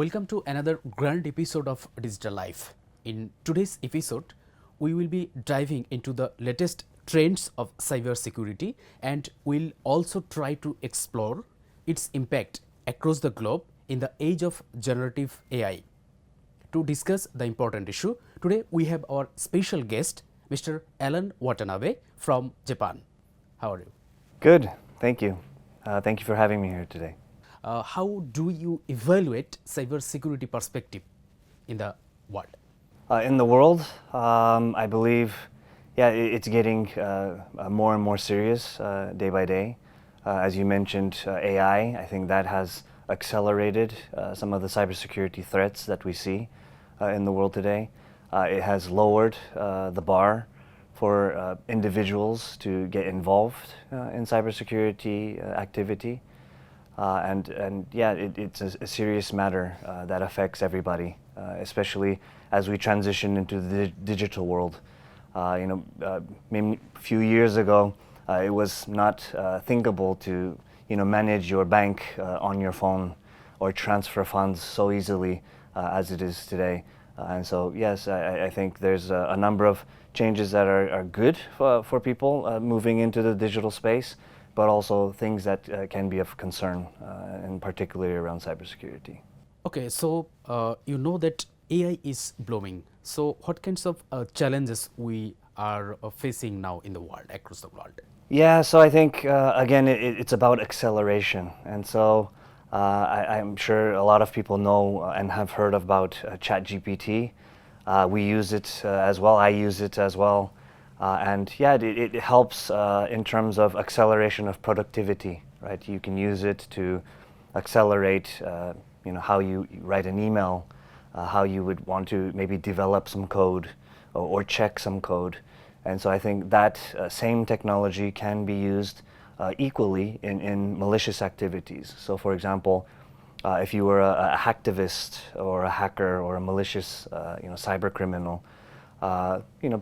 Welcome to another grand episode of Digital Life. In today's episode, we will be diving into the latest trends of cybersecurity and we'll also try to explore its impact across the globe in the age of generative AI. To discuss the important issue, today we have our special guest, Mr. Alan Watanabe from Japan. How are you? Good, thank you. Thank you for having me here today. How do you evaluate cybersecurity perspective in the world? In the world, I believe, it's getting more and more serious day by day. As you mentioned, AI, I think that has accelerated some of the cybersecurity threats that we see in the world today. It has lowered the bar for individuals to get involved in cybersecurity activity. It's a serious matter that affects everybody, especially as we transition into the digital world. Maybe a few years ago, it was not thinkable to manage your bank on your phone or transfer funds so easily as it is today. I think there's a number of changes that are good for people moving into the digital space, but also things that can be of concern, and particularly around cybersecurity. Okay, so you know that AI is blooming. So what kinds of challenges we are facing now in the world, across the world? Yeah, so I think, again, it's about acceleration. And so I'm sure a lot of people know and have heard about ChatGPT. We use it as well. I use it as well. It helps in terms of acceleration of productivity, right? You can use it to accelerate, how you write an email, how you would want to maybe develop some code or check some code. And so I think that same technology can be used equally in malicious activities. So for example, if you were a hacktivist or a hacker or a malicious, cyber criminal,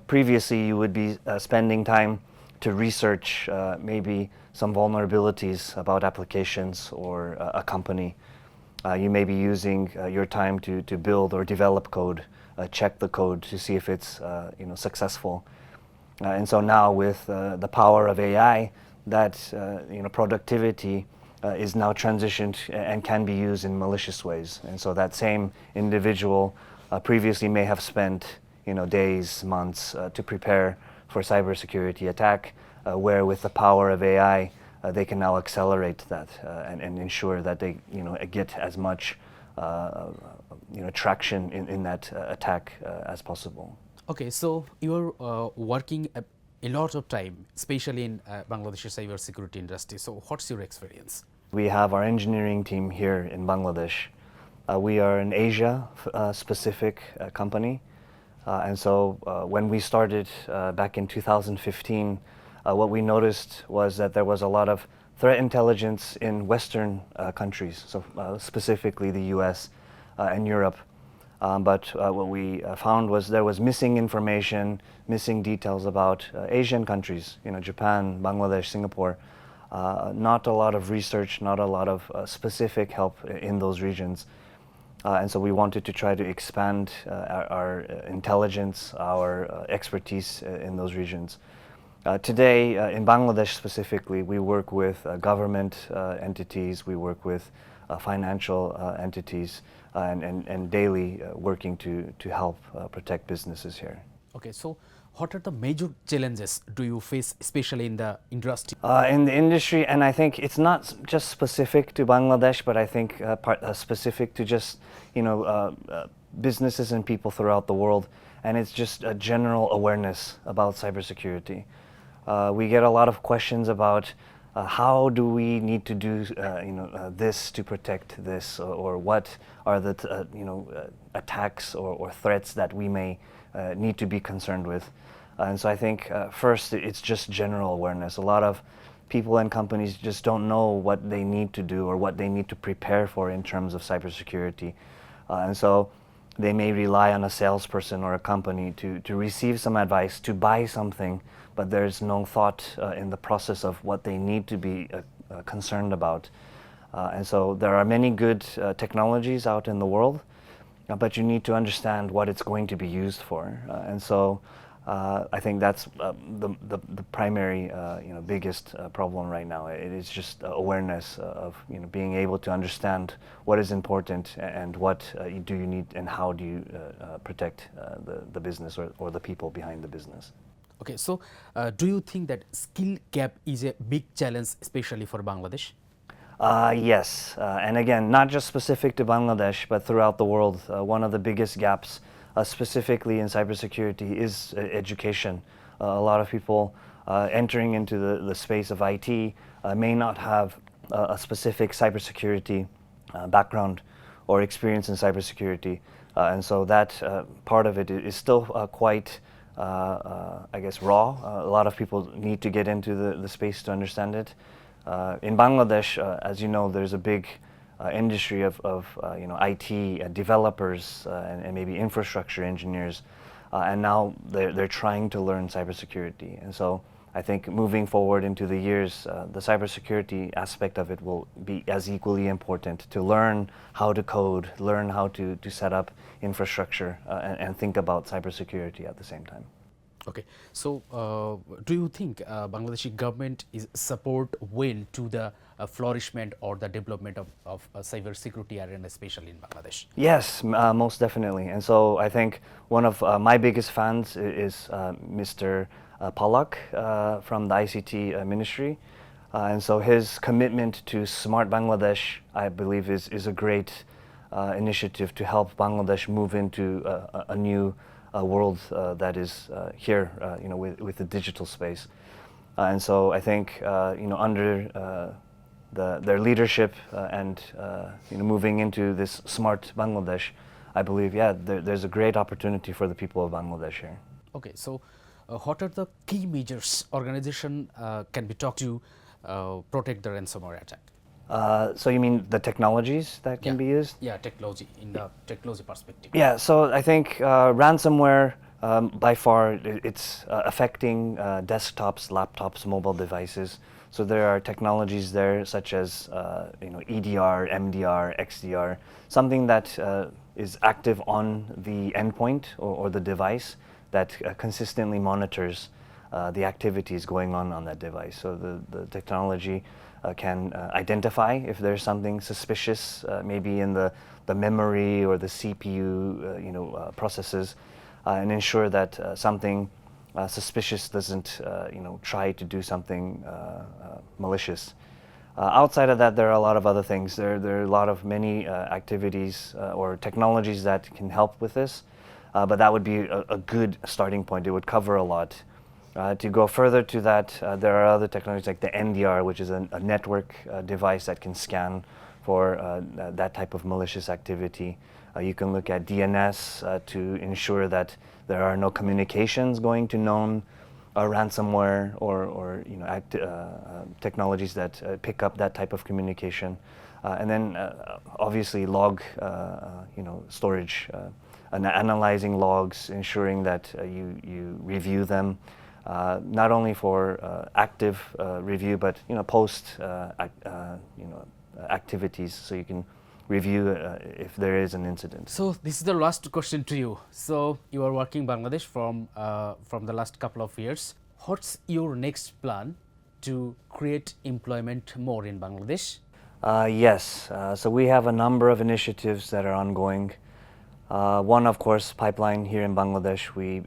previously you would be spending time to research maybe some vulnerabilities about applications or a company. You may be using your time to build or develop code, check the code to see if it's successful. And so now with the power of AI, that productivity is now transitioned and can be used in malicious ways. And so that same individual previously may have spent days, months to prepare for cybersecurity attack, where with the power of AI, they can now accelerate that and ensure that they get as much traction in that attack as possible. Okay, so you're working a lot of time, especially in Bangladesh cybersecurity industry. So what's your experience? We have our engineering team here in Bangladesh. We are an Asia specific company. And so when we started back in 2015, what we noticed was that there was a lot of threat intelligence in Western countries, so specifically the US and Europe. But what we found was there was missing information, missing details about Asian countries, Japan, Bangladesh, Singapore. Not a lot of research, not a lot of specific help in those regions. And so we wanted to try to expand our intelligence, our expertise in those regions. Today, in Bangladesh specifically, we work with government entities, we work with financial entities, and daily working to help protect businesses here. Okay, so what are the major challenges do you face, especially in the industry? In the industry, and I think it's not just specific to Bangladesh, but I think specific to just businesses and people throughout the world, and it's just a general awareness about cybersecurity. We get a lot of questions about how do we need to do this to protect this, or what are the attacks or threats that we may need to be concerned with. And so I think first it's just general awareness. A lot of people and companies just don't know what they need to do or what they need to prepare for in terms of cybersecurity. And so they may rely on a salesperson or a company to receive some advice, to buy something, but there's no thought in the process of what they need to be concerned about. And so there are many good technologies out in the world, but you need to understand what it's going to be used for. And so I think that's the primary, biggest problem right now. It is just awareness of, being able to understand what is important and what do you need and how do you protect the business or the people behind the business. Okay, so do you think that skill gap is a big challenge, especially for Bangladesh? Yes, and again, not just specific to Bangladesh, but throughout the world. One of the biggest gaps, specifically in cybersecurity, is education. A lot of people entering into the space of IT may not have a specific cybersecurity background or experience in cybersecurity, and so that part of it is still quite, I guess, raw. A lot of people need to get into the space to understand it. In Bangladesh, as you know, there's a big industry of IT developers and maybe infrastructure engineers, and now they're trying to learn cybersecurity. And so I think moving forward into the years, the cybersecurity aspect of it will be as equally important, to learn how to code, learn how to set up infrastructure, and think about cybersecurity at the same time. Okay, so do you think Bangladeshi government is support well to the flourishment or the development of cyber security arena, especially in Bangladesh? Yes, most definitely. And so I think one of my biggest fans is Mr. Palak from the ICT Ministry. And so his commitment to Smart Bangladesh, I believe, is a great initiative to help Bangladesh move into a new world that is here, with the digital space. And so I think, under their leadership and moving into this smart Bangladesh, I believe, there's a great opportunity for the people of Bangladesh here. Okay, so what are the key measures organization can be talked to protect the ransomware attack? So you mean the technologies that can be used? Yeah, technology, in the technology perspective. Yeah, so I think ransomware, by far, it's affecting desktops, laptops, mobile devices. So there are technologies there such as EDR, MDR, XDR, something that is active on the endpoint or the device that consistently monitors the activities going on that device. So the technology can identify if there's something suspicious, maybe in the memory or the CPU, processes, and ensure that something suspicious doesn't, try to do something malicious. Outside of that, there are a lot of other things. There are a lot of many activities or technologies that can help with this, but that would be a good starting point. It would cover a lot. To go further to that, there are other technologies like the NDR, which is a network device that can scan for that type of malicious activity. You can look at DNS to ensure that there are no communications going to known ransomware or technologies that pick up that type of communication. And then obviously log storage, analyzing logs, ensuring that you review them. Not only for active review, but post activities, so you can review if there is an incident. So this is the last question to you. So you are working Bangladesh from the last couple of years. What's your next plan to create employment more in Bangladesh? Yes, so we have a number of initiatives that are ongoing. One, of course, pipeline here in Bangladesh. We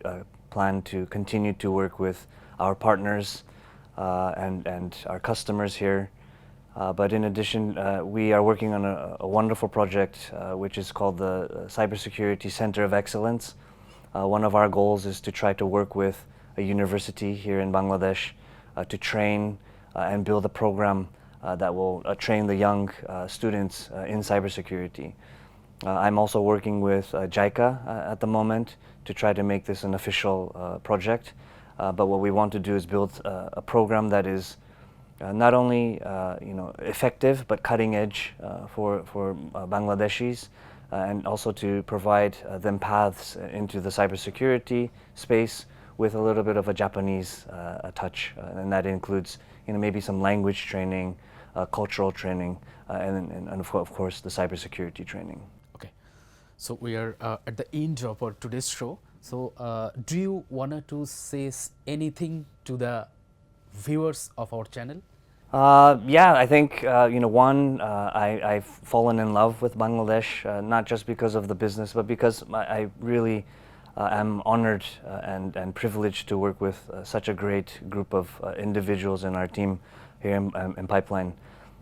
plan to continue to work with our partners and our customers here. But in addition, we are working on a wonderful project which is called the Cybersecurity Center of Excellence. One of our goals is to try to work with a university here in Bangladesh to train and build a program that will train the young students in cybersecurity. I'm also working with JICA at the moment to try to make this an official project. But what we want to do is build a program that is not only effective but cutting edge for Bangladeshis, and also to provide them paths into the cybersecurity space with a little bit of a Japanese touch, and that includes maybe some language training, cultural training, and of course the cybersecurity training. Okay, so we are at the end of our today's show. So do you want to say anything to the viewers of our channel? Yeah, I think one, I've fallen in love with Bangladesh, not just because of the business, but because I really am honored and privileged to work with such a great group of individuals in our team here in Pipeline.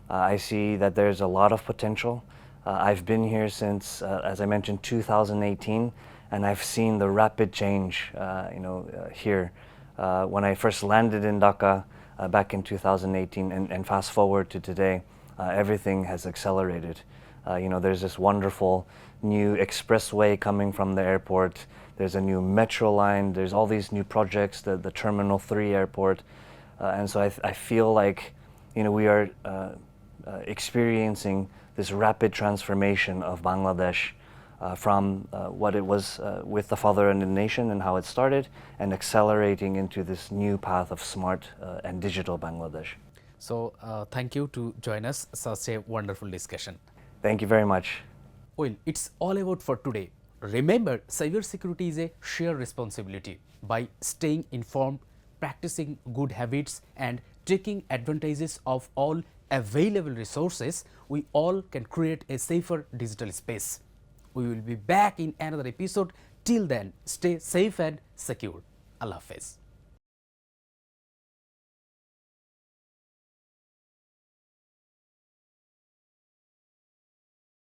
I see that there's a lot of potential. I've been here since, as I mentioned, 2018, and I've seen the rapid change, here. When I first landed in Dhaka back in 2018, and fast forward to today, everything has accelerated. There's this wonderful new expressway coming from the airport. There's a new metro line. There's all these new projects, the Terminal 3 airport. And so I feel like, we are experiencing this rapid transformation of Bangladesh from what it was with the father and the nation and how it started, and accelerating into this new path of smart and digital Bangladesh. So thank you to join us, such a wonderful discussion. Thank you very much. Well, it's all about for today. Remember, cybersecurity is a shared responsibility. By staying informed, practicing good habits, and taking advantages of all available resources, we all can create a safer digital space. We will be back in another episode. Till then, stay safe and secure. Allah Hafiz.